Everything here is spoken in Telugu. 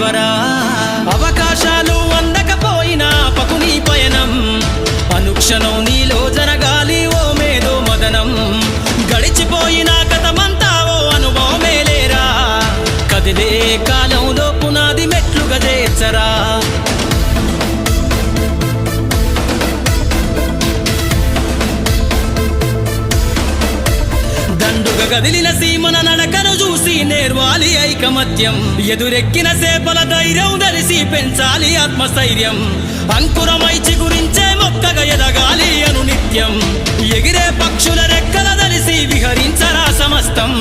త్వరా అవకాశాలు అందకపోయినా పకుని పయనం అనుక్షణం నీలో జరగాలి ఓ మేధో మదనం గడిచిపోయిన గతమంతా ఓ అనుభవమే లేరా కదిలే కాలంలో పునాది మెట్లుగా చేర్చరా దండుగా కదిలిన సీమన నడకను చూసి నేర్వాలి ఐకమత్యం ఎదురెక్కిన సేపల ధైర్యం ధరిసి పెంచాలి ఆత్మస్థైర్యం అంకురమై చిగురించే మొక్కగా ఎదగాలి అనునిత్యం ఎగిరే పక్షుల రెక్కల ధరిసి విహరించరా సమస్తం